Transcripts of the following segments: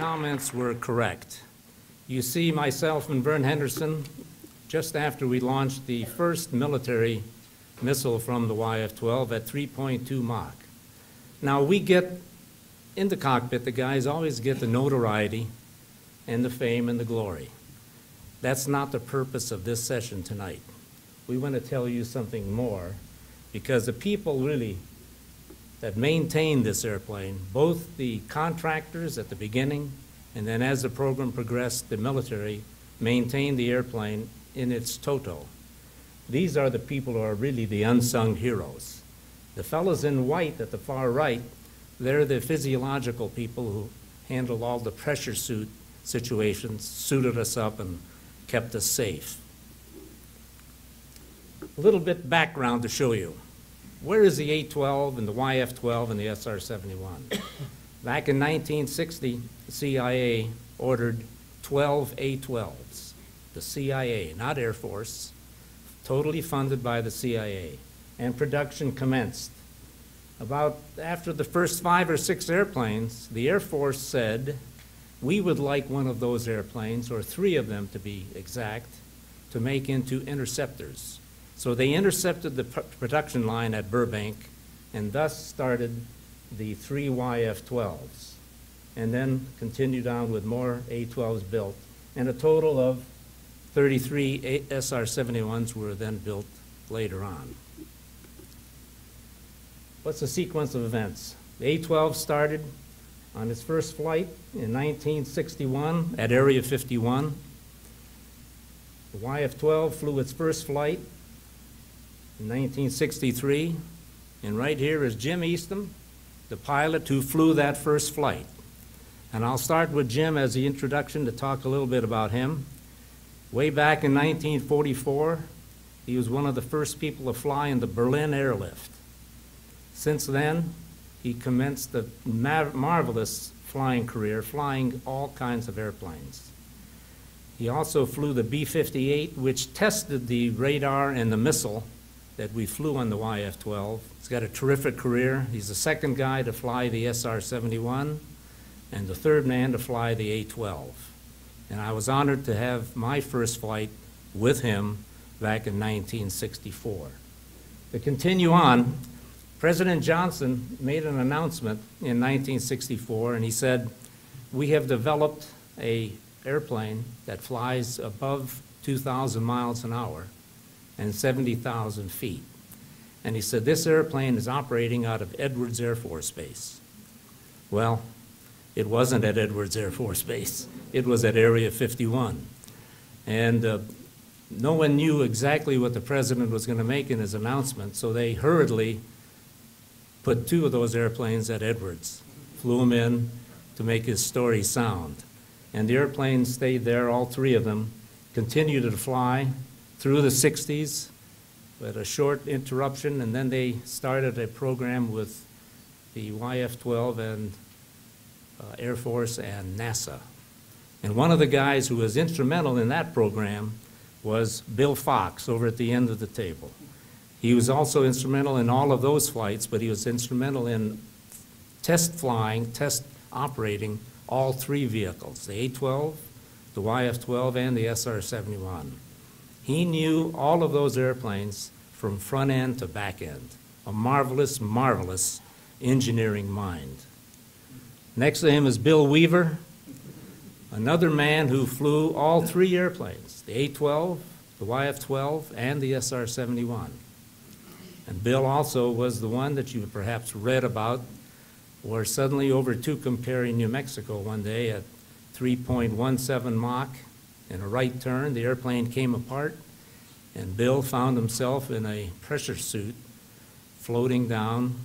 comments were correct. You see myself and Vern Henderson just after we launched the first military missile from the YF-12 at 3.2 Mach. Now we get in the cockpit, the guys always get the notoriety and the fame and the glory. That's not the purpose of this session tonight. We want to tell you something more, because the people really that maintained this airplane, both the contractors at the beginning and then as the program progressed, the military maintained the airplane in its toto. These are the people who are really the unsung heroes. The fellows in white at the far right, they're the physiological people who handled all the pressure suit situations, suited us up and kept us safe. A little bit background to show you. Where is the A-12 and the YF-12 and the SR-71? Back in 1960, the CIA ordered 12 A-12s. The CIA, not Air Force, totally funded by the CIA, and production commenced. About after the first 5 or 6 airplanes, the Air Force said, we would like one of those airplanes, or 3 of them to be exact, to make into interceptors. So they intercepted the production line at Burbank and thus started the 3 YF-12s, and then continued on with more A-12s built, and a total of 33 SR-71s were then built later on. What's the sequence of events? The A-12 started on its first flight in 1961 at Area 51. The YF-12 flew its first flight in 1963, and right here is Jim Easton, the pilot who flew that first flight. And I'll start with Jim as the introduction to talk a little bit about him. Way back in 1944, he was one of the first people to fly in the Berlin airlift. Since then, he commenced a marvelous flying career, flying all kinds of airplanes. He also flew the B-58, which tested the radar and the missile that we flew on the YF-12. He's got a terrific career. He's the second guy to fly the SR-71 and the third man to fly the A-12. And I was honored to have my first flight with him back in 1964. To continue on, President Johnson made an announcement in 1964, and he said, we have developed an airplane that flies above 2,000 miles an hour and 70,000 feet. And he said, this airplane is operating out of Edwards Air Force Base. Well, it wasn't at Edwards Air Force Base. It was at Area 51. And no one knew exactly what the president was going to make in his announcement, so they hurriedly put 2 of those airplanes at Edwards, flew them in to make his story sound. And the airplanes stayed there, all 3 of them, continued to fly through the 60s, with a short interruption, and then they started a program with the YF-12 and Air Force and NASA. And one of the guys who was instrumental in that program was Bill Fox over at the end of the table. He was also instrumental in all of those flights, but he was instrumental in test flying, test operating all 3 vehicles, the A-12, the YF-12, and the SR-71. He knew all of those airplanes from front end to back end. A marvelous, marvelous engineering mind. Next to him is Bill Weaver, another man who flew all 3 airplanes, the A-12, the YF-12, and the SR-71. And Bill also was the one that you perhaps read about, where suddenly over Tucumcari, New Mexico one day at 3.17 Mach in a right turn, the airplane came apart, and Bill found himself in a pressure suit floating down,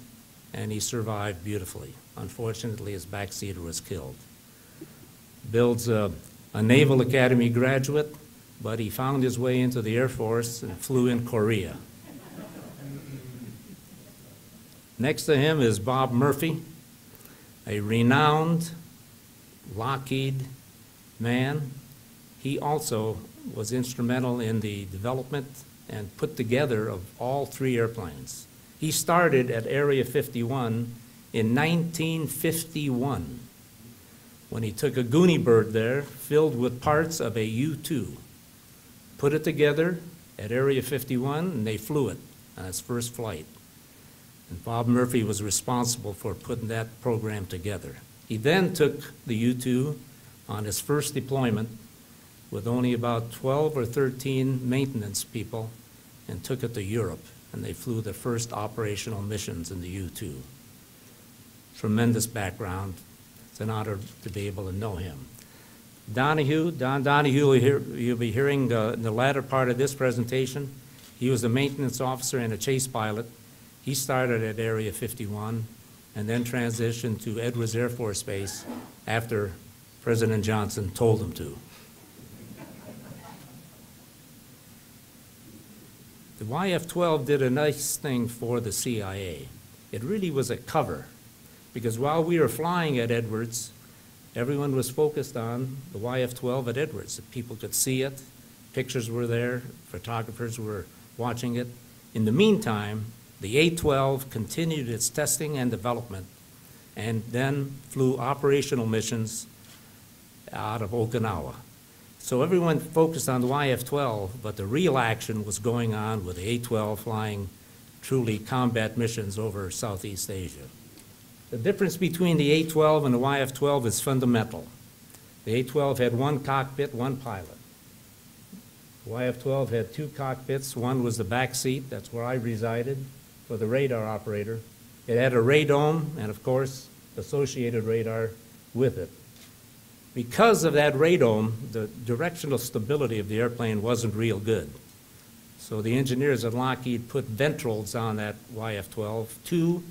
and he survived beautifully. Unfortunately, his backseater was killed. Bill's a Naval Academy graduate, but he found his way into the Air Force and flew in Korea. Next to him is Bob Murphy, a renowned Lockheed man. He also was instrumental in the development and put together of all 3 airplanes. He started at Area 51 in 1951. when he took a Goonie bird there filled with parts of a U-2, put it together at Area 51, and they flew it on its first flight. And Bob Murphy was responsible for putting that program together. He then took the U-2 on his first deployment with only about 12 or 13 maintenance people and took it to Europe, and they flew the first operational missions in the U-2. Tremendous background. It's an honor to be able to know him. Don Donahue, you'll be hearing in the latter part of this presentation. He was a maintenance officer and a chase pilot. He started at Area 51 and then transitioned to Edwards Air Force Base after President Johnson told him to. The YF-12 did a nice thing for the CIA. It really was a cover, because while we were flying at Edwards, everyone was focused on the YF-12 at Edwards. People could see it, pictures were there, photographers were watching it. In the meantime, the A-12 continued its testing and development and then flew operational missions out of Okinawa. So everyone focused on the YF-12, but the real action was going on with the A-12 flying truly combat missions over Southeast Asia. The difference between the A-12 and the YF-12 is fundamental. The A-12 had one cockpit, one pilot. The YF-12 had two cockpits. One was the back seat, that's where I resided, for the radar operator. It had a radome and, of course, associated radar with it. Because of that radome, the directional stability of the airplane wasn't real good. So the engineers at Lockheed put ventrals on that YF-12, two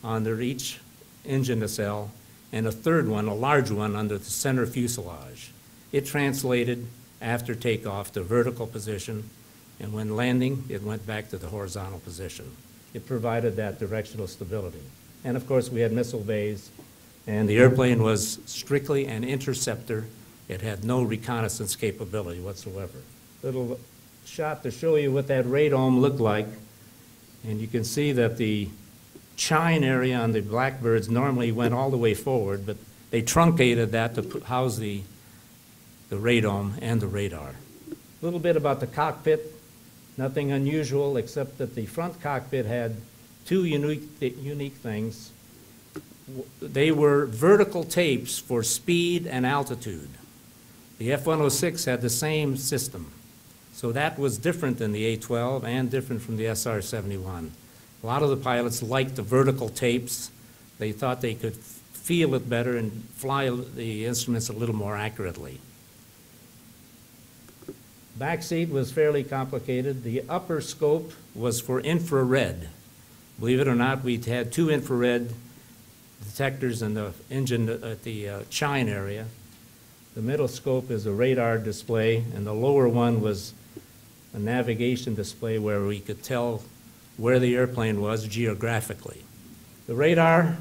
under each engine nacelle, and a third one, a large one, under the center fuselage. It translated after takeoff to vertical position, and when landing, it went back to the horizontal position. It provided that directional stability. And of course, we had missile bays, and the airplane was strictly an interceptor. It had no reconnaissance capability whatsoever. Little shot to show you what that radome looked like, and you can see that the chine area on the Blackbirds normally went all the way forward, but they truncated that to house the radome and the radar. A little bit about the cockpit. Nothing unusual except that the front cockpit had two unique things. They were vertical tapes for speed and altitude. The F-106 had the same system. So that was different than the A-12 and different from the SR-71. A lot of the pilots liked the vertical tapes. They thought they could feel it better and fly the instruments a little more accurately. Back seat was fairly complicated. The upper scope was for infrared. Believe it or not, we had two infrared detectors in the engine at the chine area. The middle scope is a radar display, and the lower one was a navigation display where we could tell where the airplane was geographically. The radar,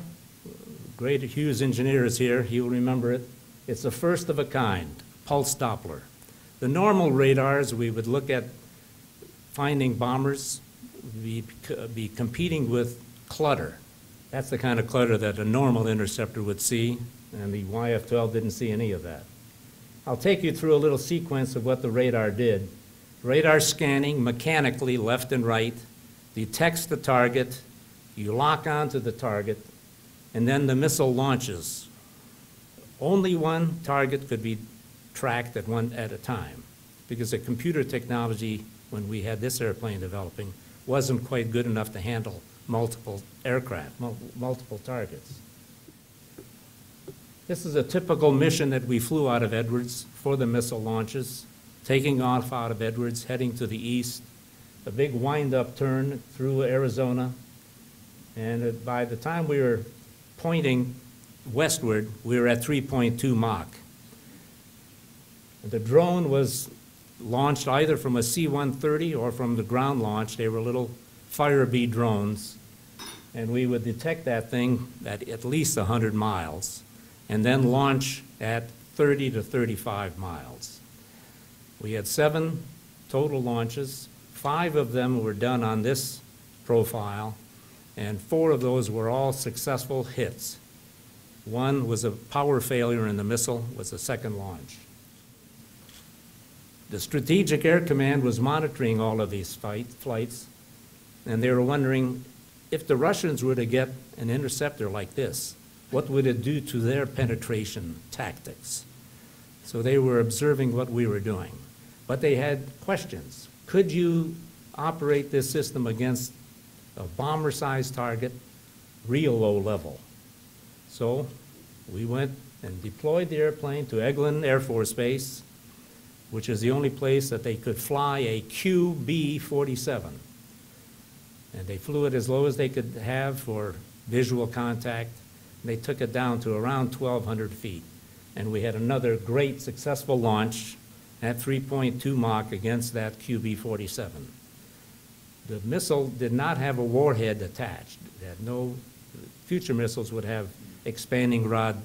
great Hughes engineer is here, he will remember it. It's the first of a kind, pulse Doppler. The normal radars, we would look at finding bombers, be competing with clutter. That's the kind of clutter that a normal interceptor would see, and the YF-12 didn't see any of that. I'll take you through a little sequence of what the radar did. Radar scanning mechanically left and right, detects the target, you lock onto the target, and then the missile launches. Only one target could be tracked at a time, because the computer technology, when we had this airplane developing, wasn't quite good enough to handle multiple aircraft, multiple targets. This is a typical mission that we flew out of Edwards for the missile launches, taking off out of Edwards, heading to the east, a big wind-up turn through Arizona, and by the time we were pointing westward, we were at 3.2 Mach. The drone was launched either from a C-130 or from the ground launch. They were little Firebee drones, and we would detect that thing at least 100 miles and then launch at 30 to 35 miles. We had 7 total launches. 5 of them were done on this profile, and 4 of those were all successful hits. One was a power failure in the missile, was the second launch. The Strategic Air Command was monitoring all of these flights, and they were wondering if the Russians were to get an interceptor like this, what would it do to their penetration tactics? So they were observing what we were doing. But they had questions. Could you operate this system against a bomber-sized target, real low level? So we went and deployed the airplane to Eglin Air Force Base, which is the only place that they could fly a QB-47. And they flew it as low as they could have for visual contact. And they took it down to around 1,200 feet. And we had another great successful launch at 3.2 Mach against that QB-47. The missile did not have a warhead attached. It had no, future missiles would have expanding rod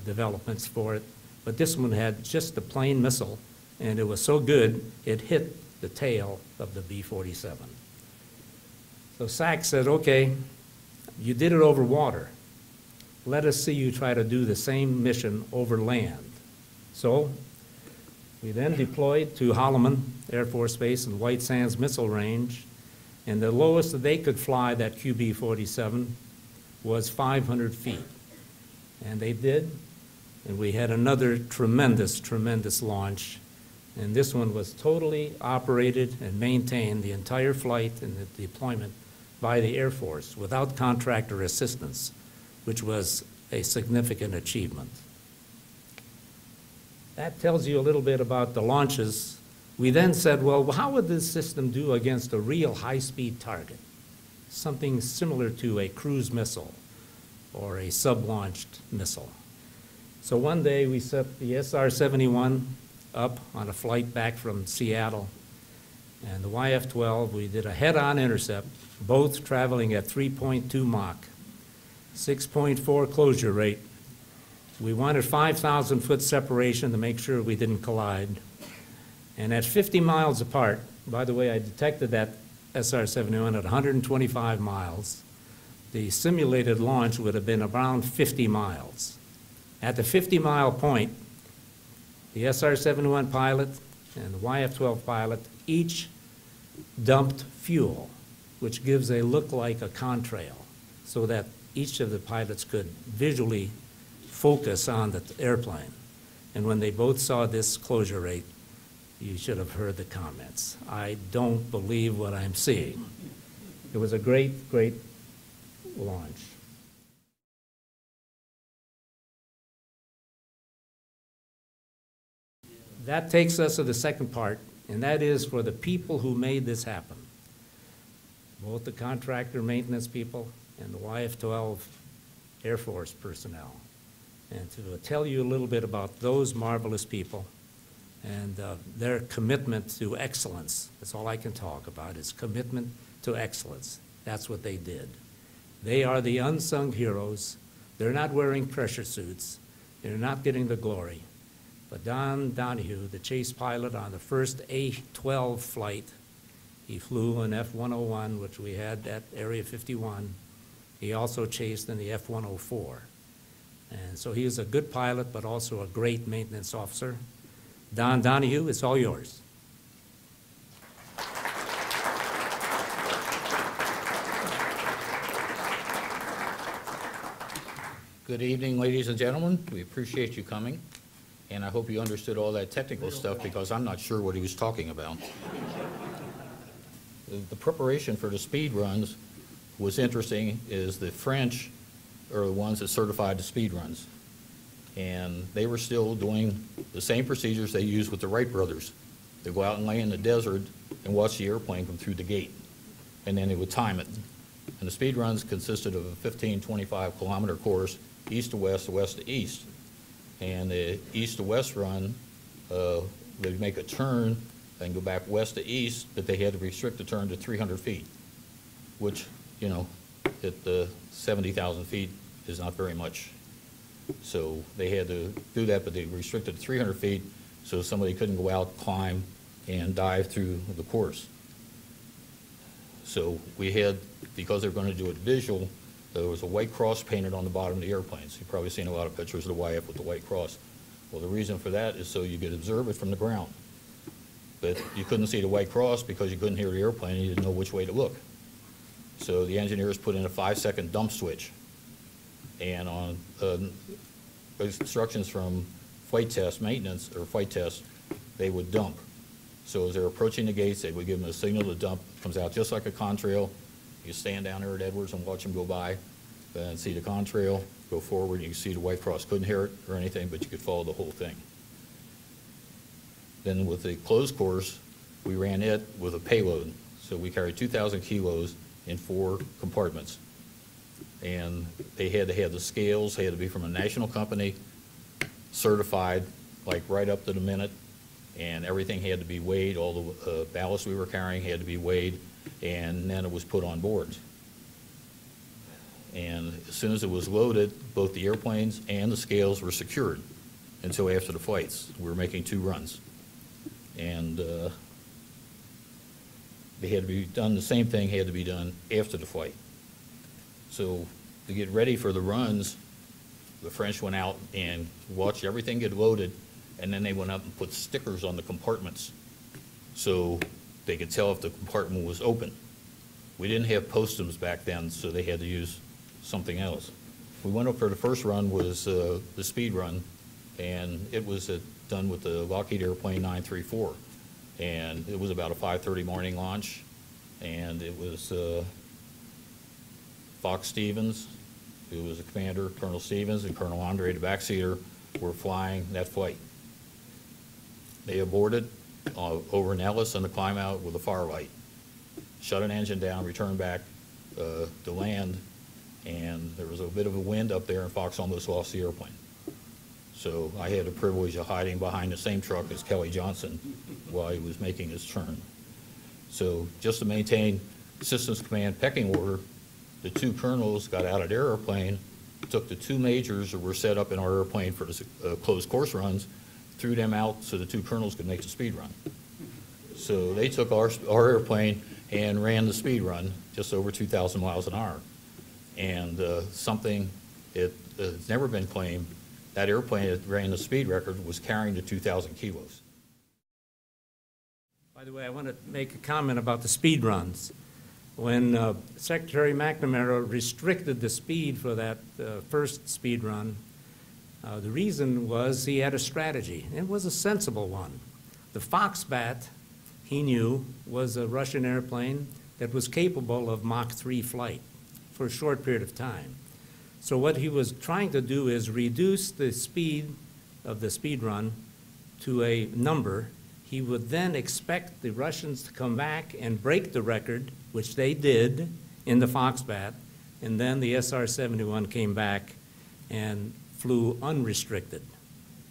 developments for it, but this one had just a plain missile, and it was so good it hit the tail of the B-47. So SAC said, okay, you did it over water. Let us see you try to do the same mission over land. So we then deployed to Holloman Air Force Base and White Sands Missile Range, and the lowest that they could fly that QB-47 was 500 feet. And they did, and we had another tremendous, tremendous launch. And this one was totally operated and maintained the entire flight and the deployment by the Air Force without contractor assistance, which was a significant achievement. That tells you a little bit about the launches. We then said, well, how would this system do against a real high-speed target? Something similar to a cruise missile or a sub-launched missile. So one day we set the SR-71 up on a flight back from Seattle, and the YF-12, we did a head-on intercept, both traveling at 3.2 Mach, 6.4 closure rate. We wanted 5,000-foot separation to make sure we didn't collide. And at 50 miles apart, by the way, I detected that SR-71 at 125 miles. The simulated launch would have been around 50 miles. At the 50-mile point, the SR-71 pilot and the YF-12 pilot each dumped fuel, which gives a look like a contrail, so that each of the pilots could visually focus on the airplane. And when they both saw this closure rate, you should have heard the comments. I don't believe what I'm seeing. It was a great, great launch. That takes us to the second part, and that is for the people who made this happen, both the contractor maintenance people and the YF-12 Air Force personnel. And to tell you a little bit about those marvelous people and their commitment to excellence. That's all I can talk about, is commitment to excellence. That's what they did. They are the unsung heroes. They're not wearing pressure suits. They're not getting the glory. But Don Donahue, the chase pilot on the first A-12 flight, he flew an F101, which we had at Area 51. He also chased in the F104. And so he was a good pilot, but also a great maintenance officer. Don Donahue, it's all yours. Good evening, ladies and gentlemen. We appreciate you coming, and I hope you understood all that technical stuff, because I'm not sure what he was talking about. The preparation for the speed runs was interesting. Is the French are the ones that certified the speed runs, and they were still doing the same procedures they used with the Wright brothers. They go out and lay in the desert and watch the airplane come through the gate, and then they would time it. And the speed runs consisted of a 15, 25 kilometer course, east to west to east. And the east to west run, they'd make a turn and go back west to east, but they had to restrict the turn to 300 feet, which, you know, at the 70,000 feet is not very much. So they had to do that, but they restricted to 300 feet so somebody couldn't go out, climb, and dive through the course. So we had, because they're going to do it visual, there was a white cross painted on the bottom of the airplanes. You've probably seen a lot of pictures of the YF with the white cross. Well, the reason for that is so you could observe it from the ground. But you couldn't see the white cross because you couldn't hear the airplane and you didn't know which way to look. So the engineers put in a 5-second dump switch. And on instructions from flight test maintenance or flight test, they would dump. So as they're approaching the gates, they would give them a signal to dump. It comes out just like a contrail. You stand down there at Edwards and watch them go by, then see the contrail, go forward, you can see the white cross. Couldn't hear it or anything, but you could follow the whole thing. Then with the closed course, we ran it with a payload. So we carried 2,000 kilos in 4 compartments. And they had to have the scales, they had to be from a national company, certified, like right up to the minute, and everything had to be weighed, all the ballast we were carrying had to be weighed, and then it was put on boards. And as soon as it was loaded, both the airplanes and the scales were secured until after the flights. We were making 2 runs. And they had to be done, the same thing had to be done after the flight. So to get ready for the runs, the French went out and watched everything get loaded, and then they went up and put stickers on the compartments so they could tell if the compartment was open. We didn't have postums back then, so they had to use something else. We went up for the first run was the speed run, and it was done with the Lockheed Airplane 934. And it was about a 5:30 morning launch, and it was Fox Stevens, who was the commander, Colonel Stevens, and Colonel Andre, the backseater, were flying that flight. They aborted over in Ellis on the climb out with a firelight, shut an engine down, returned back to land, and there was a bit of a wind up there, and Fox almost lost the airplane. So I had the privilege of hiding behind the same truck as Kelly Johnson while he was making his turn. So just to maintain Systems Command pecking order, the 2 colonels got out of their airplane, took the 2 majors that were set up in our airplane for the closed course runs, threw them out so the 2 colonels could make the speed run. So they took our airplane and ran the speed run just over 2,000 miles an hour. And something that's never been claimed, that airplane that ran the speed record was carrying the 2,000 kilos. By the way, I want to make a comment about the speed runs. When Secretary McNamara restricted the speed for that first speed run, the reason was he had a strategy. It was a sensible one. The Foxbat, he knew, was a Russian airplane that was capable of Mach 3 flight for a short period of time. So what he was trying to do is reduce the speed of the speed run to a number. He would then expect the Russians to come back and break the record, which they did in the Foxbat, and then the SR-71 came back and flew unrestricted,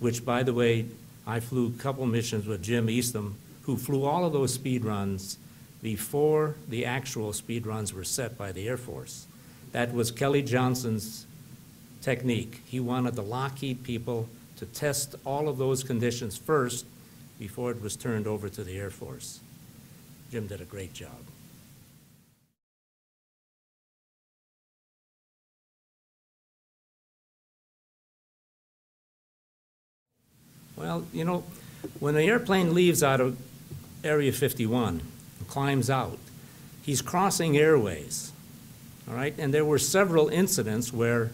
which, by the way, I flew a couple missions with Jim Easton, who flew all of those speed runs before the actual speed runs were set by the Air Force. That was Kelly Johnson's technique. He wanted the Lockheed people to test all of those conditions first before it was turned over to the Air Force. Jim did a great job. Well, you know, when the airplane leaves out of Area 51 and climbs out, he's crossing airways, all right? And there were several incidents where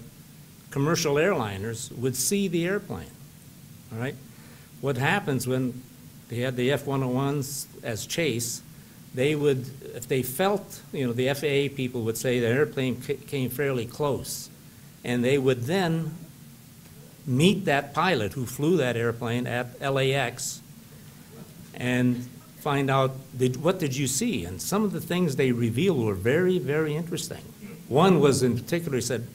commercial airliners would see the airplane, all right? What happens when they had the F101s as chase, they would, if they felt, you know, the FAA people would say the airplane came fairly close, and they would then meet that pilot who flew that airplane at LAX and find out, what did you see? And some of the things they revealed were very, very interesting. One was in particular, he said,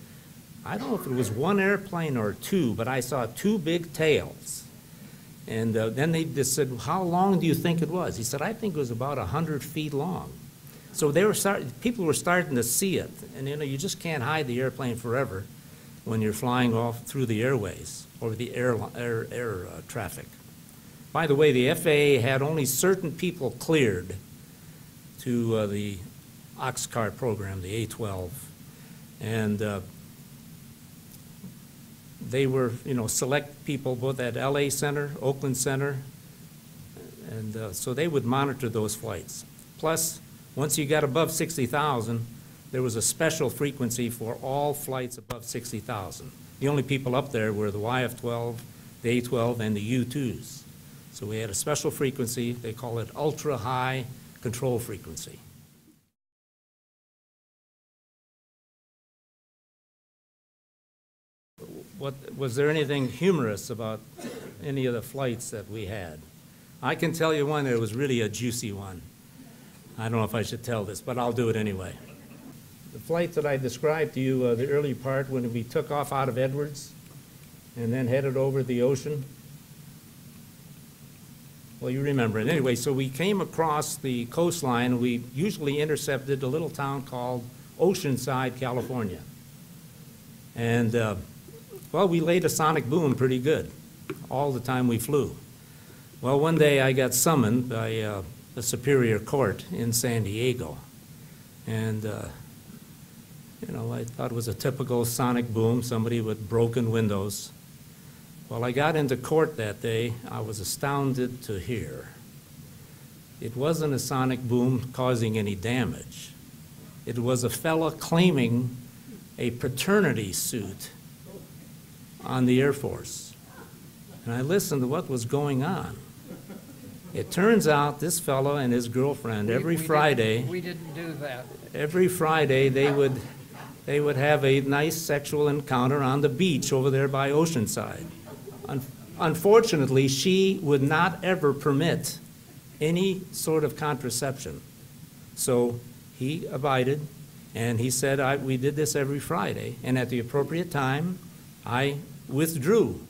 I don't know if it was 1 airplane or 2, but I saw 2 big tails. And then they just said, how long do you think it was? He said, I think it was about 100 feet long. So they were people were starting to see it. And you know, you just can't hide the airplane forever when you're flying off through the airways or the air traffic. By the way, the FAA had only certain people cleared to the Oxcart program, the A-12. And they were, select people both at LA Center, Oakland Center, and so they would monitor those flights. Plus, once you got above 60,000, there was a special frequency for all flights above 60,000. The only people up there were the YF-12, the A-12, and the U-2s. So we had a special frequency. They call it ultra-high control frequency. Was there anything humorous about any of the flights that we had? I can tell you one that was really a juicy one. I don't know if I should tell this, but I'll do it anyway. The flight that I described to you, the early part when we took off out of Edwards and then headed over the ocean. Well, you remember it. Anyway, so we came across the coastline. We usually intercepted a little town called Oceanside, California. And, well, we laid a sonic boom pretty good all the time we flew. Well, one day I got summoned by the Superior Court in San Diego. And, I thought it was a typical sonic boom, somebody with broken windows. Well, I got into court that day. I was astounded to hear. It wasn't a sonic boom causing any damage. It was a fella claiming a paternity suit on the Air Force. And I listened to what was going on. It turns out this fellow and his girlfriend, every Friday... We didn't do that. Every Friday, they would have a nice sexual encounter on the beach over there by Oceanside. Unfortunately, she would not ever permit any sort of contraception. So he abided, and he said, we did this every Friday, and at the appropriate time, I withdrew.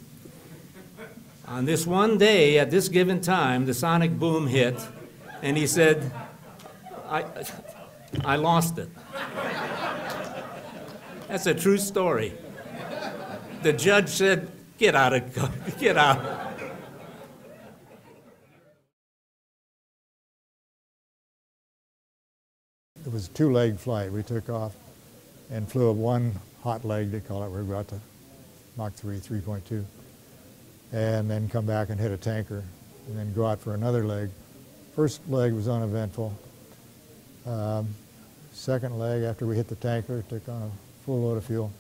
On this one day, at this given time, the sonic boom hit, and he said, I lost it. That's a true story. The judge said, get out. It was a two-leg flight. We took off and flew a one hot leg, they call it. We were about to Mach 3, 3.2, and then come back and hit a tanker, and then go out for another leg. First leg was uneventful. Second leg, after we hit the tanker, took on a full load of fuel.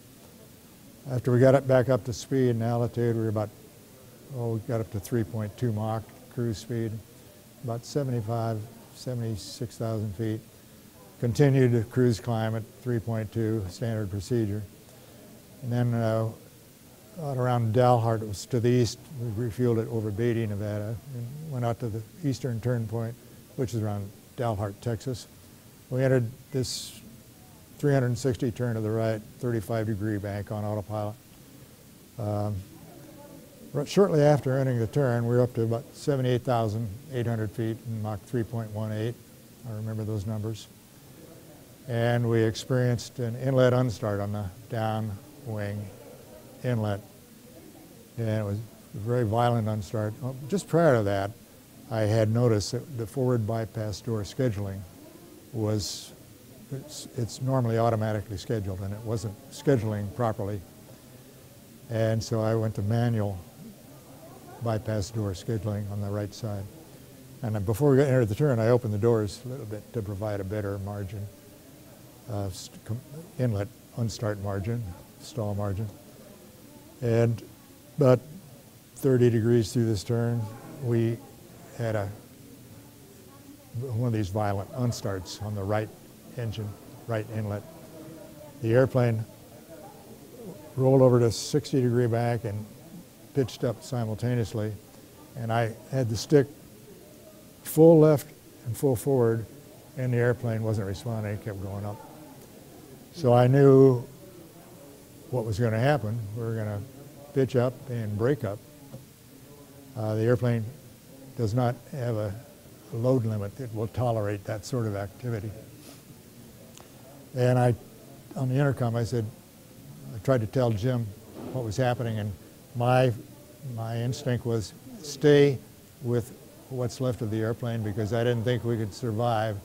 After we got back up to speed and altitude, we were about, we got up to 3.2 Mach cruise speed, about 76,000 feet. Continued to cruise climb at 3.2, standard procedure. And then around Dalhart, it was to the east, we refueled it over Beatty, Nevada, and went out to the eastern turn point, which is around Dalhart, Texas. We entered this 360 turn to the right, 35-degree bank on autopilot. Shortly after entering the turn, we were up to about 78,800 feet in Mach 3.18. I remember those numbers. And we experienced an inlet unstart on the downwing inlet. And it was a very violent unstart. Well, just prior to that, I had noticed that the forward bypass door scheduling was, it's normally automatically scheduled, and it wasn't scheduling properly. And so I went to manual bypass door scheduling on the right side. And then before we entered the turn, I opened the doors a little bit to provide a better margin, inlet unstart margin, stall margin. And about 30 degrees through this turn, we had one of these violent unstarts on the right engine, right inlet. The airplane rolled over to 60-degree bank and pitched up simultaneously. And I had the stick full left and full forward, and the airplane wasn't responding, it kept going up. So I knew what was going to happen. We were going to pitch up and break up. The airplane does not have a load limit that will tolerate that sort of activity. And on the intercom, I tried to tell Jim what was happening, and my instinct was stay with what's left of the airplane, because I didn't think we could survive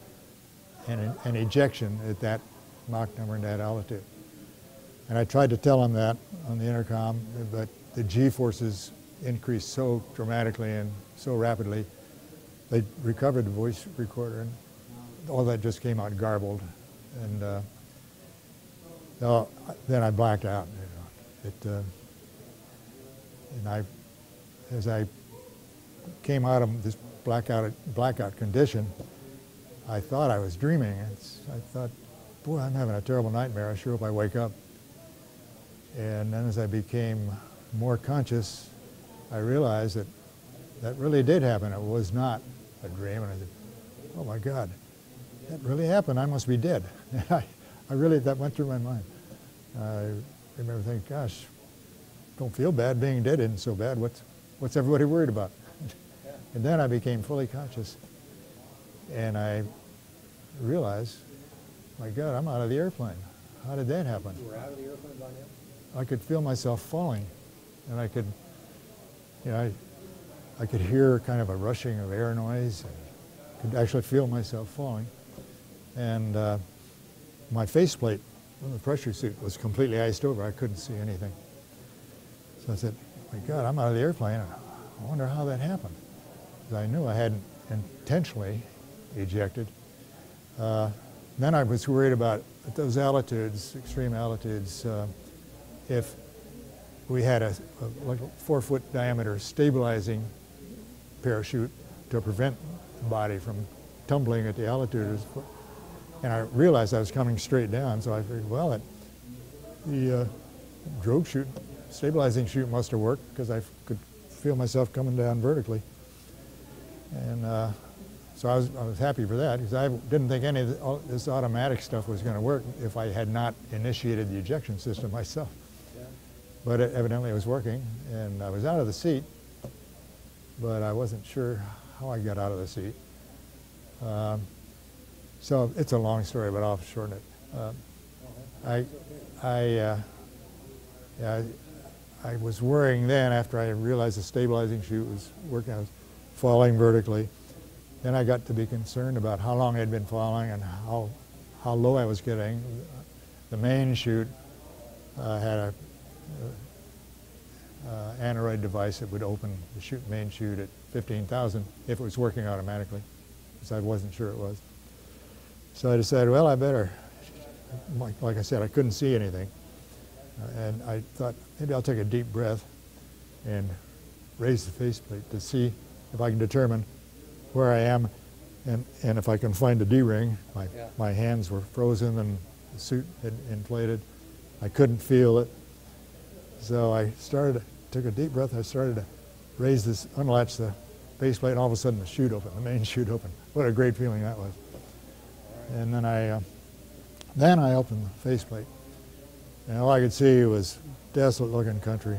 an ejection at that Mach number and that altitude. And I tried to tell him that on the intercom, but the G-forces increased so dramatically and so rapidly. They recovered the voice recorder, and all that just came out garbled. And then I blacked out. As I came out of this blackout condition, I thought I was dreaming. I thought, boy, I'm having a terrible nightmare. I sure hope I wake up. And then as I became more conscious, I realized that that really did happen. It was not a dream. And I said, oh my God, that really happened. I must be dead. That went through my mind. I remember thinking, gosh, don't feel bad. Being dead isn't so bad. What's everybody worried about? And then I became fully conscious. And I realized, my God, I'm out of the airplane. How did that happen? You were out of the airplane by now? I could feel myself falling. And I could, I could hear kind of a rushing of air noise. And could actually feel myself falling. And my faceplate on the pressure suit was completely iced over. I couldn't see anything. So I said, my God, I'm out of the airplane. I wonder how that happened. Because I knew I hadn't intentionally ejected. Then I was worried about at those altitudes, extreme altitudes, if we had a like 4-foot diameter stabilizing parachute to prevent the body from tumbling at the altitude. And I realized I was coming straight down, so I figured, well, the drogue chute, stabilizing chute must have worked because I could feel myself coming down vertically. And so I was happy for that because I didn't think any of this automatic stuff was going to work if I had not initiated the ejection system myself. Yeah. But evidently it was working, and I was out of the seat, but I wasn't sure how I got out of the seat. So it's a long story, but I'll shorten it. I was worrying then after I realized the stabilizing chute was working. I was falling vertically. Then I got to be concerned about how long I'd been falling and how low I was getting. The main chute had a aneroid device that would open the main chute at 15,000 if it was working automatically, because I wasn't sure it was. So I decided, well, I better, like I said, I couldn't see anything. And I thought, maybe I'll take a deep breath and raise the faceplate to see if I can determine where I am and if I can find a D-ring. My hands were frozen and the suit had inflated. I couldn't feel it. So I took a deep breath. I started to raise this, unlatch the faceplate, and all of a sudden the chute opened, the main chute opened. What a great feeling that was. And then I opened the faceplate. And all I could see was desolate looking country.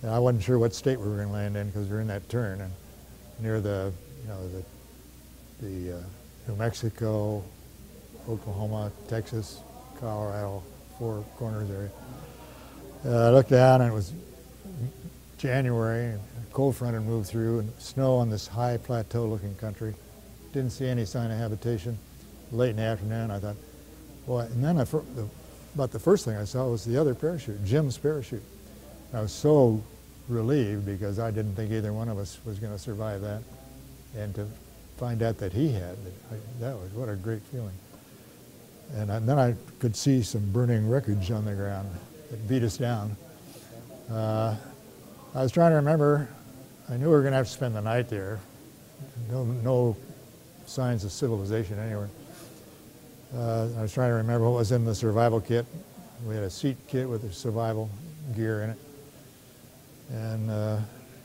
And I wasn't sure what state we were going to land in because we were in that turn and near the New Mexico, Oklahoma, Texas, Colorado, Four Corners area. I looked down and it was January and a cold front had moved through and snow on this high plateau looking country. Didn't see any sign of habitation. Late in the afternoon I thought, boy, and then about the first thing I saw was the other parachute, Jim's parachute. I was so relieved because I didn't think either one of us was going to survive that. And to find out that he had, that was, what a great feeling. And then I could see some burning wreckage on the ground that beat us down. I was trying to remember, I knew we were going to have to spend the night there. No signs of civilization anywhere. I was trying to remember what was in the survival kit. We had a seat kit with the survival gear in it. And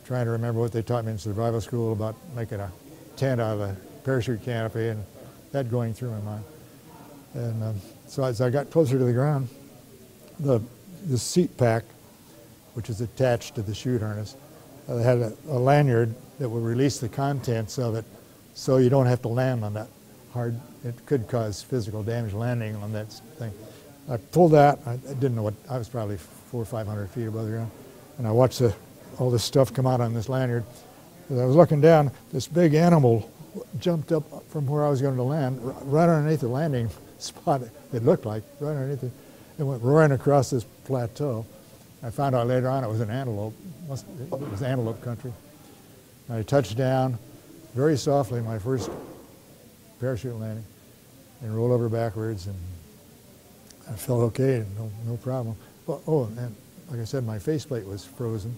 trying to remember what they taught me in survival school about making a tent out of a parachute canopy, and that going through my mind. And so as I got closer to the ground, the seat pack, which is attached to the chute harness, had a lanyard that would release the contents of it so you don't have to land on that hard. It could cause physical damage landing on that thing. I pulled that. I didn't know what, I was probably 400 or 500 feet above the ground. And I watched all this stuff come out on this lanyard. As I was looking down, this big animal jumped up from where I was going to land, right underneath the landing spot, it looked like, right underneath it. it went roaring across this plateau. I found out later on it was an antelope. It was antelope country. I touched down very softly, my first parachute landing, and rolled over backwards, and I felt okay, no problem. Well, oh, and like I said, my faceplate was frozen,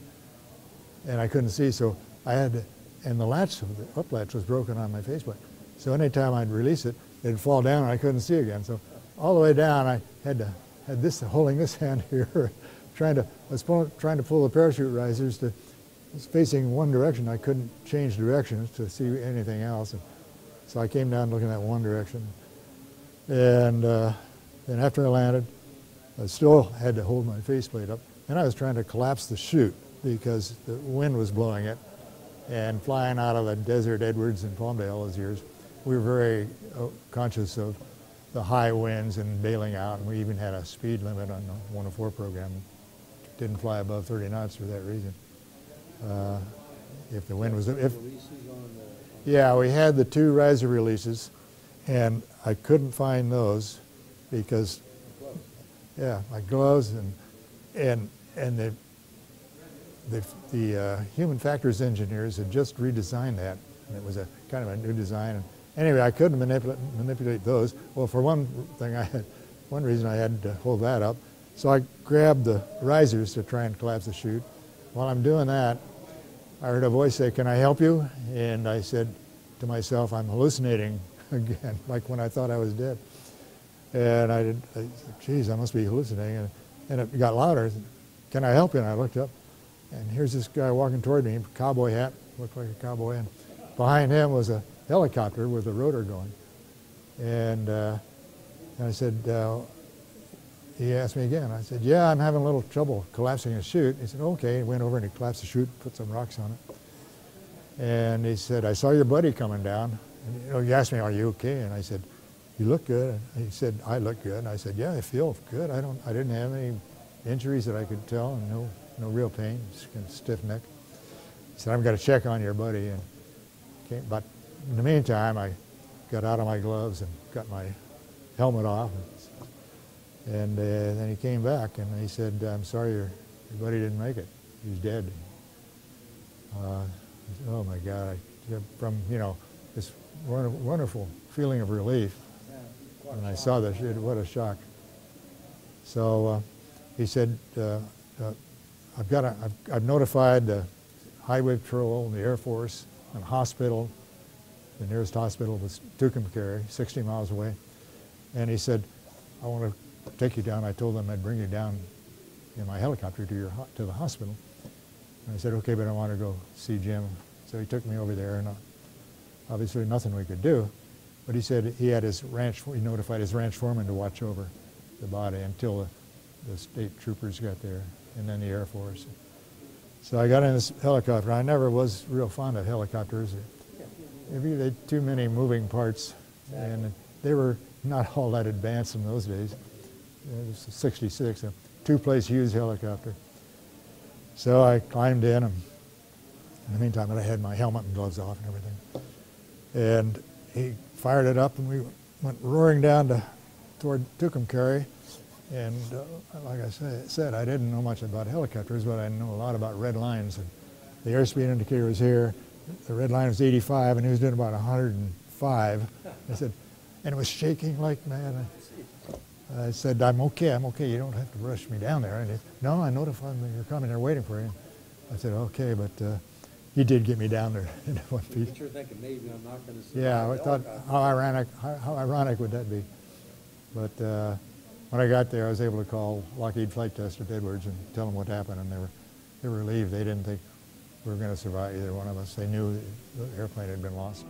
and I couldn't see, so I had to, and the latch, the up latch was broken on my faceplate. So anytime I'd release it, it'd fall down and I couldn't see again. So all the way down, I had this, holding this hand here, trying to pull the parachute risers to, was facing one direction. I couldn't change directions to see anything else. And so I came down looking at one direction. And then after I landed, I still had to hold my faceplate up. And I was trying to collapse the chute because the wind was blowing it. And flying out of the desert, Edwards and Palmdale those years, we were very conscious of the high winds and bailing out. And we even had a speed limit on the 104 program. Didn't fly above 30 knots for that reason. If the wind was, yeah, we had the 2 riser releases, and I couldn't find those because, yeah, my gloves and the human factors engineers had just redesigned that, and it was a kind of a new design. And anyway, I couldn't manipulate those. Well, for one thing, one reason I had to hold that up. So I grabbed the risers to try and collapse the chute. While I'm doing that, I heard a voice say, "Can I help you?" And I said to myself, "I'm hallucinating again," like when I thought I was dead. And I said, "Geez, I must be hallucinating." And it got louder. "Can I help you?" And I looked up, and here's this guy walking toward me, cowboy hat, looked like a cowboy, and behind him was a helicopter with a rotor going. And I said, he asked me again. I said, "Yeah, I'm having a little trouble collapsing a chute." He said, "Okay." He went over and he collapsed the chute, put some rocks on it. And he said, "I saw your buddy coming down." And he asked me, "Are you okay?" And I said, "You look good." And he said, "I look good." And I said, "Yeah, I feel good. I didn't have any injuries that I could tell, and no real pain, just kind of stiff neck." He said, "I'm going to check on your buddy." And but in the meantime, I got out of my gloves and got my helmet off. And then he came back and he said, "I'm sorry your buddy didn't make it. He's dead." I said, "Oh my God!" From this wonderful feeling of relief when I saw this, what a shock. So he said, "I've notified the Highway Patrol, the Air Force, and hospital. The nearest hospital was Tucumcari, 60 miles away." And he said, "I want to take you down." I told them I'd bring you down in my helicopter to the hospital. And I said, "Okay, but I want to go see Jim." So he took me over there, and obviously nothing we could do. But he said he notified his ranch foreman to watch over the body until the state troopers got there, and then the Air Force. So I got in this helicopter. I never was real fond of helicopters. Maybe they had too many moving parts, and they were not all that advanced in those days. It was a 66, a 2-place Hughes helicopter. So I climbed in, and in the meantime, I had my helmet and gloves off and everything. And he fired it up, and we went roaring down toward Tucumcari. And like I said, I didn't know much about helicopters, but I know a lot about red lines. And the airspeed indicator was here. The red line was 85, and he was doing about 105. I said, and it was shaking like mad. I said, I'm okay. You don't have to rush me down there." And he said, "No, I notified them you're coming. They're waiting for you." I said, "Okay," but he did get me down there in one piece. You're thinking maybe I'm not going to survive. Yeah, I thought, how ironic would that be? But when I got there, I was able to call Lockheed Flight Test at Edwards and tell them what happened, and they were relieved. They didn't think we were going to survive, either one of us. They knew the airplane had been lost.